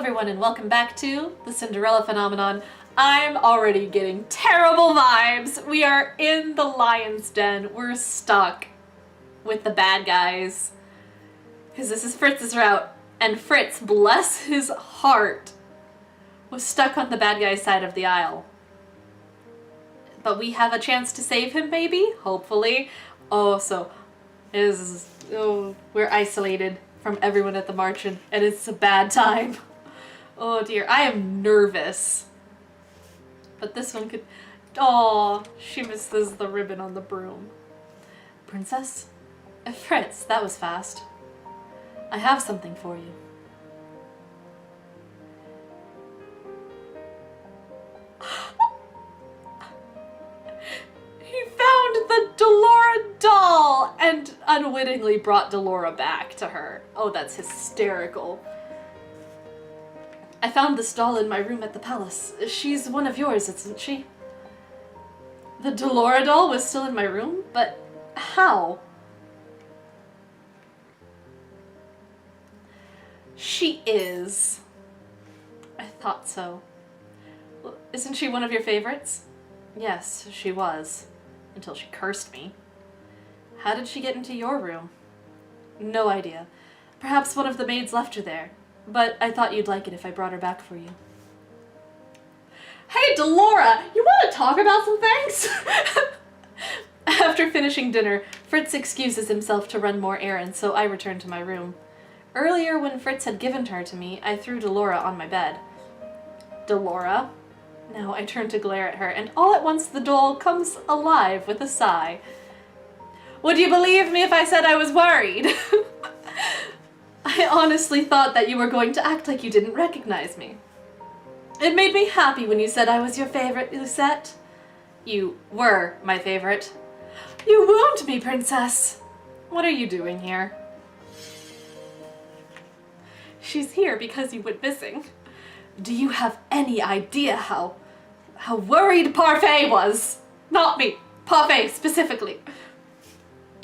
everyone, and welcome back to the Cinderella phenomenon. I'm already getting terrible vibes. We are in the lion's den. We're stuck with the bad guys. Because this is Fritz's route. And Fritz, bless his heart, was stuck on the bad guy's side of the aisle. But we have a chance to save him, maybe? Hopefully. We're isolated from everyone at the Marchen, and it's a bad time. Oh dear, I am nervous. But this one could... Oh, she misses the ribbon on the broom. Princess? Fritz, that was fast. I have something for you. He found the Delora doll and unwittingly brought Delora back to her. Oh, that's hysterical. I found this doll in my room at the palace. She's one of yours, isn't she? The Delora doll was still in my room? But how? She is. I thought so. Well, isn't she one of your favorites? Yes, she was. Until she cursed me. How did she get into your room? No idea. Perhaps one of the maids left her there. But I thought you'd like it if I brought her back for you. Hey, Delora! You want to talk about some things? After finishing dinner, Fritz excuses himself to run more errands, so I return to my room. Earlier, when Fritz had given her to me, I threw Delora on my bed. Delora? Now I turn to glare at her, and all at once the doll comes alive with a sigh. Would you believe me if I said I was worried? I honestly thought that you were going to act like you didn't recognize me. It made me happy when you said I was your favorite, Lucette. You were my favorite. You wound me, Princess. What are you doing here? She's here because you went missing. Do you have any idea how worried Parfait was? Not me. Parfait, specifically.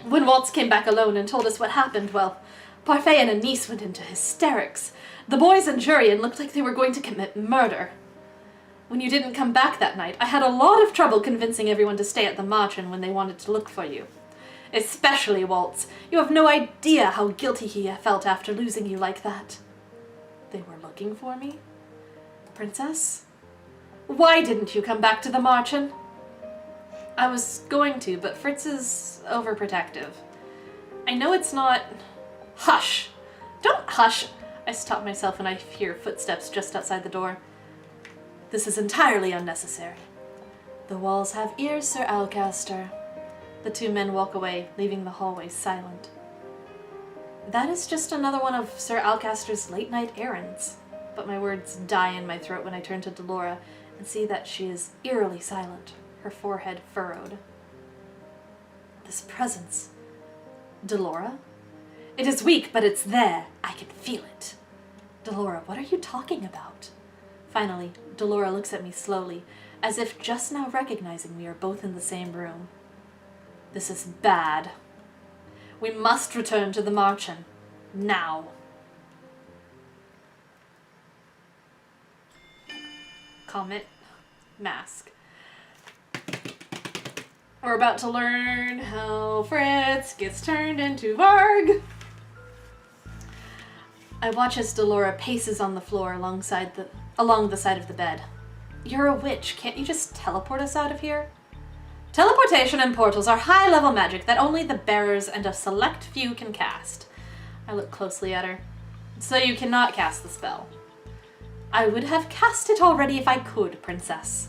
When Waltz came back alone and told us what happened, well, Parfait and Anise went into hysterics. The boys and Jurien looked like they were going to commit murder. When you didn't come back that night, I had a lot of trouble convincing everyone to stay at the Marchen when they wanted to look for you. Especially Waltz. You have no idea how guilty he felt after losing you like that. They were looking for me? Princess? Why didn't you come back to the Marchen? I was going to, but Fritz is overprotective. I know it's not... Hush! Don't hush! I stop myself when I hear footsteps just outside the door. This is entirely unnecessary. The walls have ears, Sir Alcaster. The two men walk away, leaving the hallway silent. That is just another one of Sir Alcaster's late-night errands. But my words die in my throat when I turn to Delora and see that she is eerily silent, her forehead furrowed. This presence... Delora? It is weak, but it's there. I can feel it. Delora, what are you talking about? Finally, Delora looks at me slowly, as if just now recognizing we are both in the same room. This is bad. We must return to the Marchen. Now. Comet. Mask. We're about to learn how Fritz gets turned into Varg. I watch as Delora paces on the floor along the side of the bed. You're a witch. Can't you just teleport us out of here? Teleportation and portals are high-level magic that only the bearers and a select few can cast. I look closely at her. So you cannot cast the spell. I would have cast it already if I could, Princess.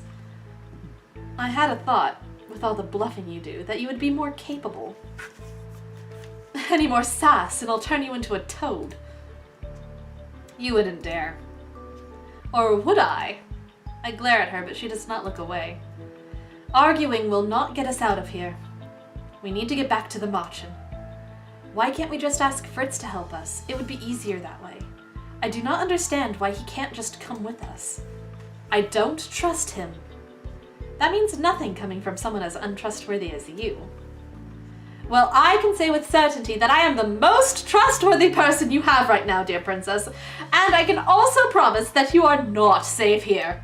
I had a thought, with all the bluffing you do, that you would be more capable. Any more sass and I'll turn you into a toad. You wouldn't dare. Or would I? I glare at her, but she does not look away. Arguing will not get us out of here. We need to get back to the Marchen. Why can't we just ask Fritz to help us? It would be easier that way. I do not understand why he can't just come with us. I don't trust him. That means nothing coming from someone as untrustworthy as you. Well, I can say with certainty that I am the most trustworthy person you have right now, dear princess, and I can also promise that you are not safe here.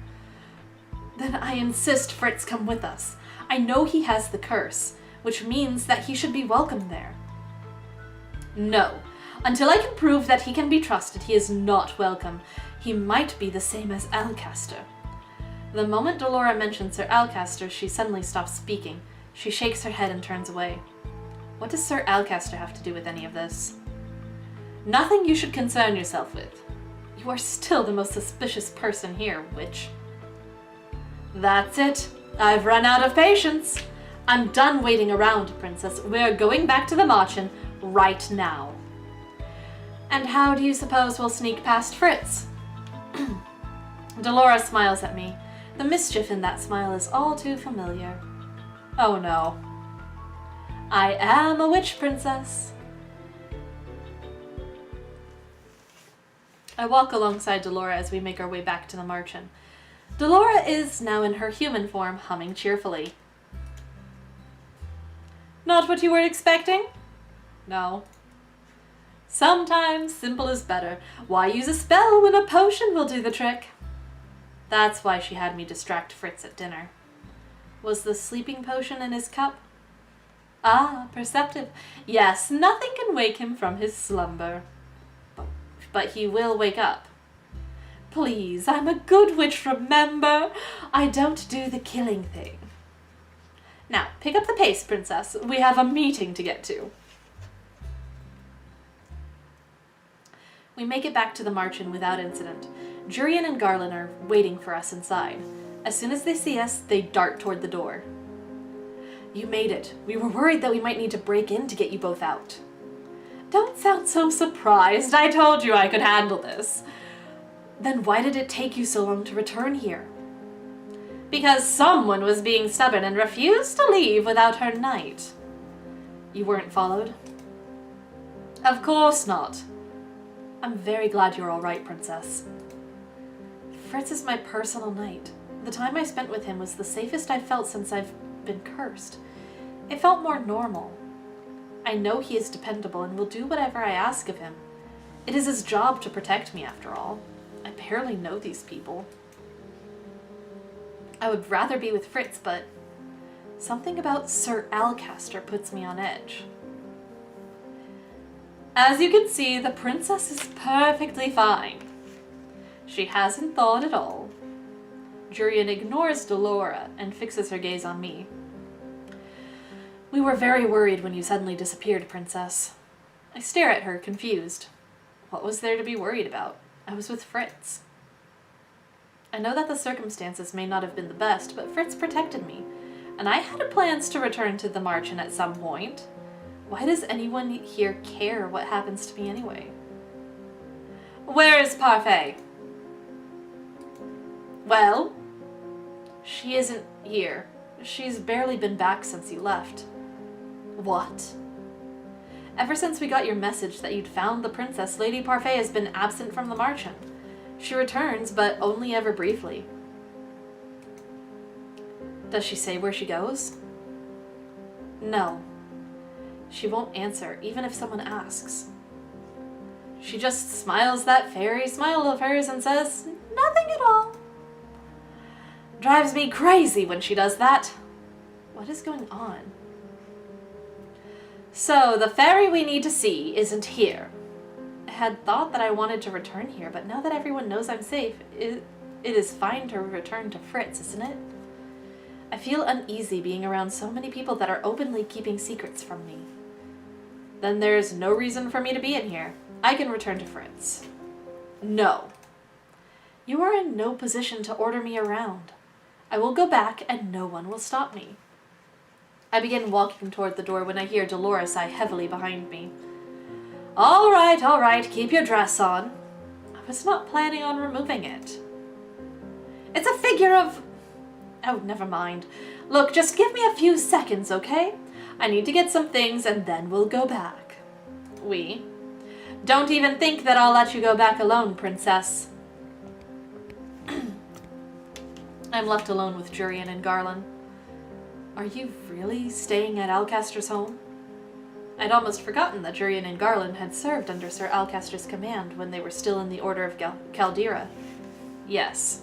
Then I insist Fritz come with us. I know he has the curse, which means that he should be welcome there. No, until I can prove that he can be trusted, he is not welcome. He might be the same as Alcaster. The moment Delora mentions Sir Alcaster, she suddenly stops speaking. She shakes her head and turns away. What does Sir Alcaster have to do with any of this? Nothing you should concern yourself with. You are still the most suspicious person here, witch. That's it. I've run out of patience. I'm done waiting around, princess. We're going back to the Marchen right now. And how do you suppose we'll sneak past Fritz? Delora smiles at me. The mischief in that smile is all too familiar. Oh no. I am a witch, princess. I walk alongside Delora as we make our way back to the Marchen. Delora is now in her human form, humming cheerfully. Not what you were expecting? No. Sometimes simple is better. Why use a spell when a potion will do the trick? That's why she had me distract Fritz at dinner. Was the sleeping potion in his cup? Ah, perceptive. Yes, nothing can wake him from his slumber. But he will wake up. Please, I'm a good witch, remember? I don't do the killing thing. Now, pick up the pace, princess. We have a meeting to get to. We make it back to the Marchen without incident. Jurian and Garland are waiting for us inside. As soon as they see us, they dart toward the door. You made it. We were worried that we might need to break in to get you both out. Don't sound so surprised. I told you I could handle this. Then why did it take you so long to return here? Because someone was being stubborn and refused to leave without her knight. You weren't followed? Of course not. I'm very glad you're all right, princess. Fritz is my personal knight. The time I spent with him was the safest I've felt since I've been cursed. It felt more normal. I know he is dependable and will do whatever I ask of him. It is his job to protect me, after all. I barely know these people. I would rather be with Fritz, but something about Sir Alcaster puts me on edge. As you can see, the princess is perfectly fine. She hasn't thought at all. Jurian ignores Delora and fixes her gaze on me. We were very worried when you suddenly disappeared, princess. I stare at her, confused. What was there to be worried about? I was with Fritz. I know that the circumstances may not have been the best, but Fritz protected me, and I had plans to return to the Marchen at some point. Why does anyone here care what happens to me anyway? Where is Parfait? Well? She isn't here. She's barely been back since you left. What? Ever since we got your message that you'd found the princess, Lady Parfait has been absent from the Marchen. She returns, but only ever briefly. Does she say where she goes? No. She won't answer, even if someone asks. She just smiles that fairy smile of hers and says, nothing at all. Drives me crazy when she does that. What is going on? So, the fairy we need to see isn't here. I had thought that I wanted to return here, but now that everyone knows I'm safe, it is fine to return to Fritz, isn't it? I feel uneasy being around so many people that are openly keeping secrets from me. Then there's no reason for me to be in here. I can return to Fritz. No. You are in no position to order me around. I will go back and no one will stop me. I begin walking toward the door when I hear Delora sigh heavily behind me. All right, keep your dress on. I was not planning on removing it. It's a figure of... Oh, never mind. Look, just give me a few seconds, okay? I need to get some things and then we'll go back. We? Don't even think that I'll let you go back alone, princess. I'm left alone with Jurian and Garland. Are you really staying at Alcaster's home? I'd almost forgotten that Jurian and Garland had served under Sir Alcaster's command when they were still in the Order of Caldera. Yes.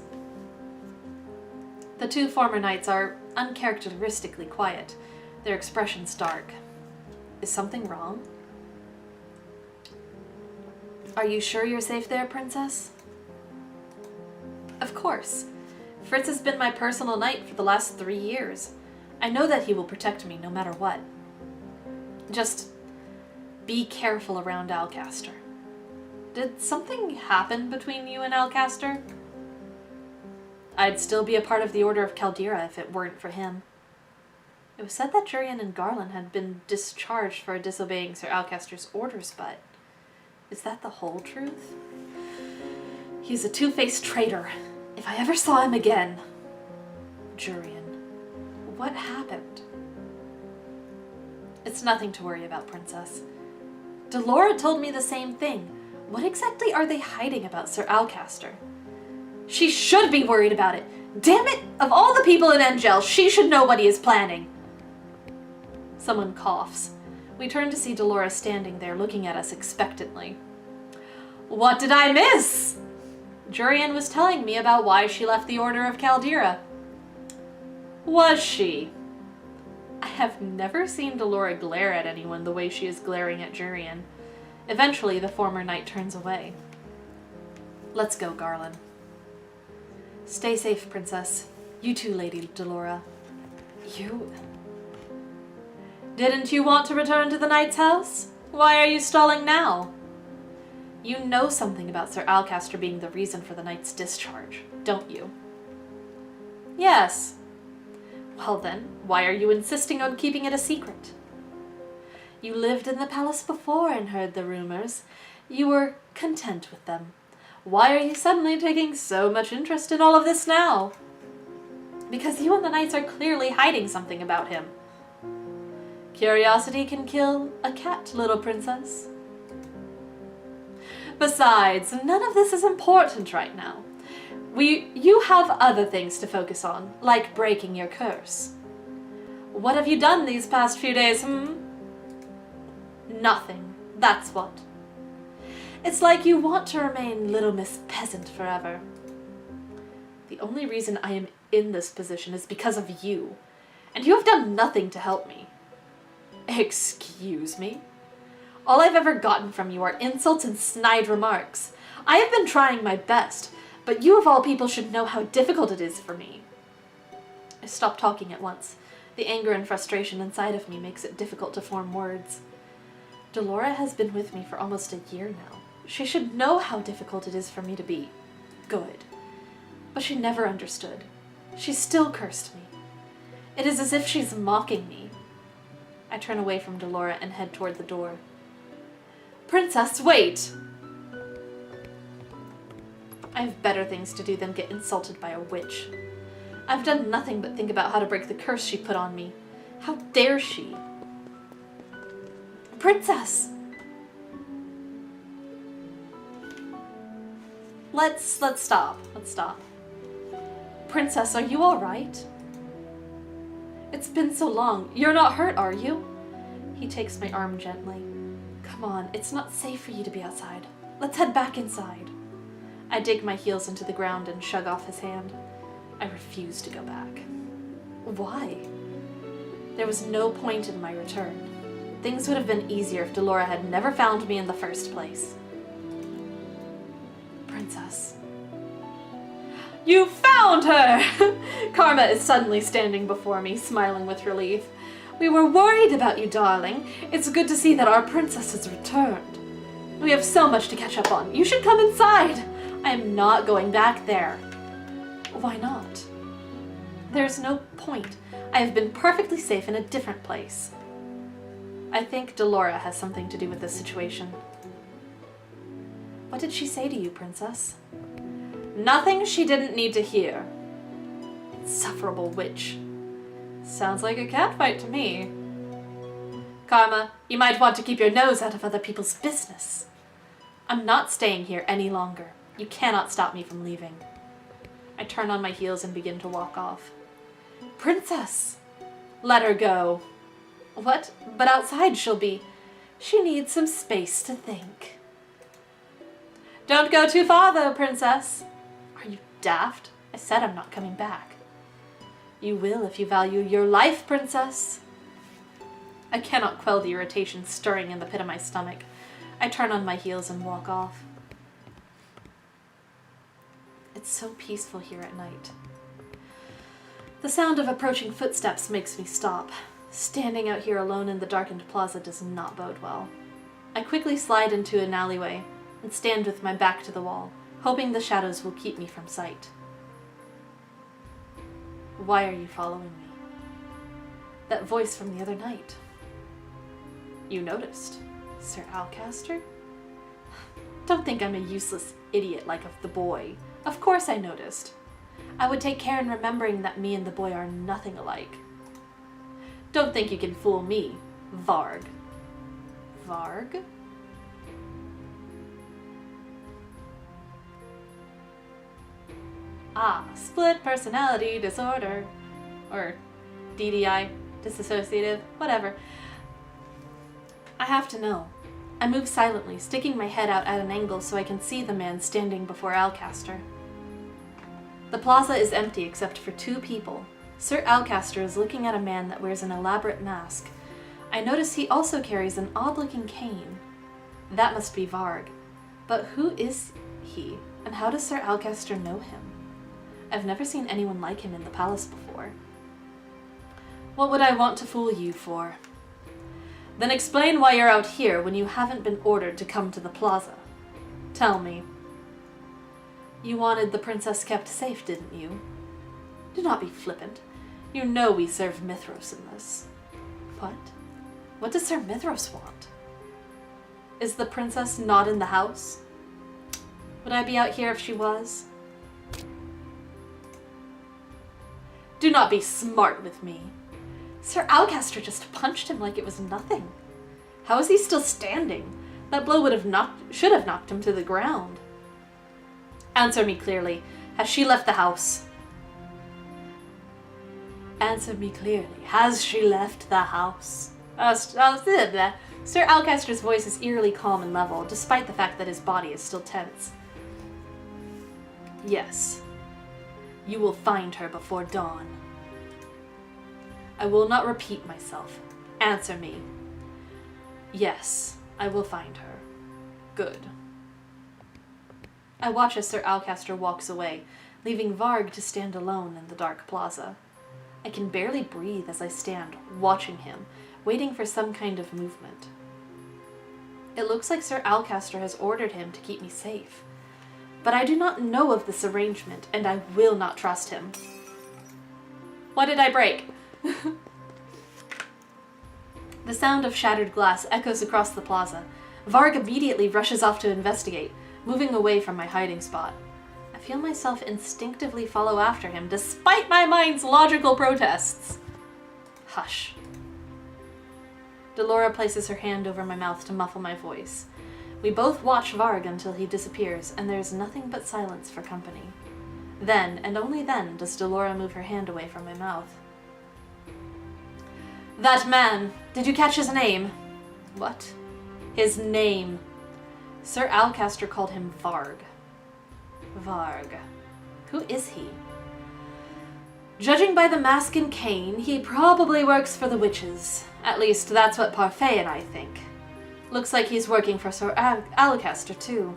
The two former knights are uncharacteristically quiet, their expressions dark. Is something wrong? Are you sure you're safe there, Princess? Of course. Fritz has been my personal knight for the last 3 years. I know that he will protect me no matter what. Just be careful around Alcaster. Did something happen between you and Alcaster? I'd still be a part of the Order of Caldera if it weren't for him. It was said that Jurian and Garland had been discharged for disobeying Sir Alcaster's orders, but is that the whole truth? He's a two-faced traitor. If I ever saw him again... Jurian, what happened? It's nothing to worry about, Princess. Delora told me the same thing. What exactly are they hiding about Sir Alcaster? She should be worried about it. Damn it! Of all the people in Angielle, she should know what he is planning. Someone coughs. We turn to see Delora standing there looking at us expectantly. What did I miss? Jurian was telling me about why she left the Order of Caldera. Was she? I have never seen Delora glare at anyone the way she is glaring at Jurian. Eventually, the former knight turns away. Let's go, Garland. Stay safe, Princess. You too, Lady Delora. You... Didn't you want to return to the knight's house? Why are you stalling now? You know something about Sir Alcaster being the reason for the knight's discharge, don't you? Yes. Well then, why are you insisting on keeping it a secret? You lived in the palace before and heard the rumors. You were content with them. Why are you suddenly taking so much interest in all of this now? Because you and the knights are clearly hiding something about him. Curiosity can kill a cat, little princess. Besides, none of this is important right now. You have other things to focus on, like breaking your curse. What have you done these past few days, Nothing, that's what. It's like you want to remain Little Miss Peasant forever. The only reason I am in this position is because of you, and you have done nothing to help me. Excuse me? All I've ever gotten from you are insults and snide remarks. I have been trying my best, but you of all people should know how difficult it is for me. I stop talking at once. The anger and frustration inside of me makes it difficult to form words. Delora has been with me for almost a year now. She should know how difficult it is for me to be good. But she never understood. She still cursed me. It is as if she's mocking me. I turn away from Delora and head toward the door. Princess, wait! I have better things to do than get insulted by a witch. I've done nothing but think about how to break the curse she put on me. How dare she? Princess! Let's stop. Let's stop. Princess, are you all right? It's been so long. You're not hurt, are you? He takes my arm gently. Come on, it's not safe for you to be outside. Let's head back inside. I dig my heels into the ground and shug off his hand. I refuse to go back. Why? There was no point in my return. Things would have been easier if Delora had never found me in the first place. Princess. You found her! Karma is suddenly standing before me, smiling with relief. We were worried about you, darling. It's good to see that our princess has returned. We have so much to catch up on. You should come inside. I am not going back there. Why not? There's no point. I have been perfectly safe in a different place. I think Delora has something to do with this situation. What did she say to you, Princess? Nothing she didn't need to hear. Insufferable witch. Sounds like a catfight to me. Karma, you might want to keep your nose out of other people's business. I'm not staying here any longer. You cannot stop me from leaving. I turn on my heels and begin to walk off. Princess! Let her go. What? But outside she'll be... She needs some space to think. Don't go too far, though, Princess. Are you daft? I said I'm not coming back. You will if you value your life, Princess. I cannot quell the irritation stirring in the pit of my stomach. I turn on my heels and walk off. It's so peaceful here at night. The sound of approaching footsteps makes me stop. Standing out here alone in the darkened plaza does not bode well. I quickly slide into an alleyway and stand with my back to the wall, hoping the shadows will keep me from sight. Why are you following me? That voice from the other night. You noticed, Sir Alcaster? Don't think I'm a useless idiot like of the boy. Of course I noticed. I would take care in remembering that me and the boy are nothing alike. Don't think you can fool me, Varg. Varg? Ah, split personality disorder. Or DDI, disassociative, whatever. I have to know. I move silently, sticking my head out at an angle so I can see the man standing before Alcaster. The plaza is empty except for 2 people. Sir Alcaster is looking at a man that wears an elaborate mask. I notice he also carries an odd-looking cane. That must be Varg. But who is he, and how does Sir Alcaster know him? I've never seen anyone like him in the palace before. What would I want to fool you for? Then explain why you're out here when you haven't been ordered to come to the plaza. Tell me. You wanted the princess kept safe, didn't you? Do not be flippant. You know we serve Mithros in this. What? What does Sir Mithros want? Is the princess not in the house? Would I be out here if she was? Do not be smart with me. Sir Alcaster just punched him like it was nothing. How is he still standing? That blow should have knocked him to the ground. Answer me clearly. Has she left the house? Answer me clearly. Has she left the house? Sir Alcaster's voice is eerily calm and level, despite the fact that his body is still tense. Yes. You will find her before dawn. I will not repeat myself. Answer me. Yes, I will find her. Good. I watch as Sir Alcaster walks away, leaving Varg to stand alone in the dark plaza. I can barely breathe as I stand, watching him, waiting for some kind of movement. It looks like Sir Alcaster has ordered him to keep me safe. But I do not know of this arrangement, and I will not trust him. What did I break? The sound of shattered glass echoes across the plaza. Varg immediately rushes off to investigate, moving away from my hiding spot. I feel myself instinctively follow after him, despite my mind's logical protests. Hush. Delora places her hand over my mouth to muffle my voice. We both watch Varg until he disappears, and there is nothing but silence for company. Then, and only then, does Delora move her hand away from my mouth. That man, did you catch his name? What? His name. Sir Alcaster called him Varg. Varg. Who is he? Judging by the mask and cane, he probably works for the witches. At least, that's what Parfait and I think. Looks like he's working for Sir Alcaster, too.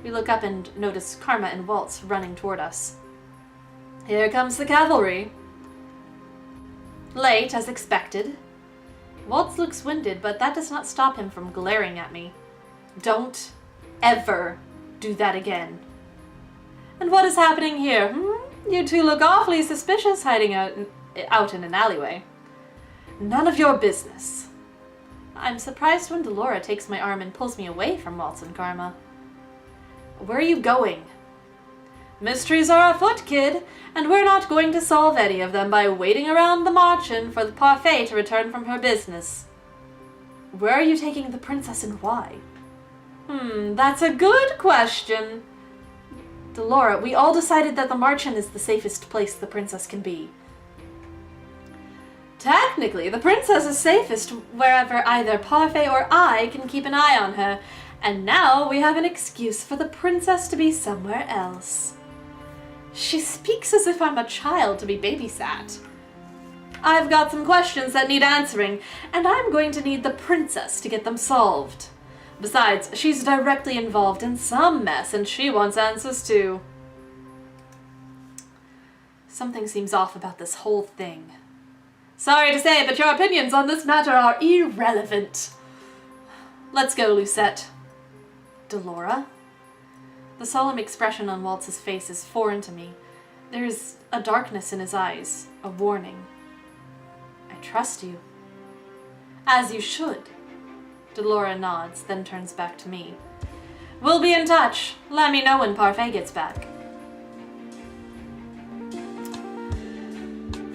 We look up and notice Karma and Waltz running toward us. Here comes the cavalry. Late, as expected. Waltz looks winded, but that does not stop him from glaring at me. Don't ever do that again. And what is happening here? You two look awfully suspicious hiding out in an alleyway. None of your business. I'm surprised when Delora takes my arm and pulls me away from Waltz and Karma. Where are you going? Mysteries are afoot, kid, and we're not going to solve any of them by waiting around the Marchen for the Parfait to return from her business. Where are you taking the princess and why? That's a good question. Delora, we all decided that the Marchen is the safest place the princess can be. Technically, the princess is safest wherever either Parfait or I can keep an eye on her, and now we have an excuse for the princess to be somewhere else. She speaks as if I'm a child to be babysat. I've got some questions that need answering, and I'm going to need the princess to get them solved. Besides, she's directly involved in some mess, and she wants answers too. Something seems off about this whole thing. Sorry to say, but your opinions on this matter are irrelevant. Let's go, Lucette. Delora? The solemn expression on Waltz's face is foreign to me. There's a darkness in his eyes, a warning. I trust you. As you should. Delora nods, then turns back to me. We'll be in touch. Let me know when Parfait gets back.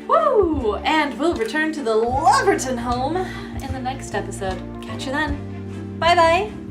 Woo! And we'll return to the Loverton home in the next episode. Catch you then. Bye-bye!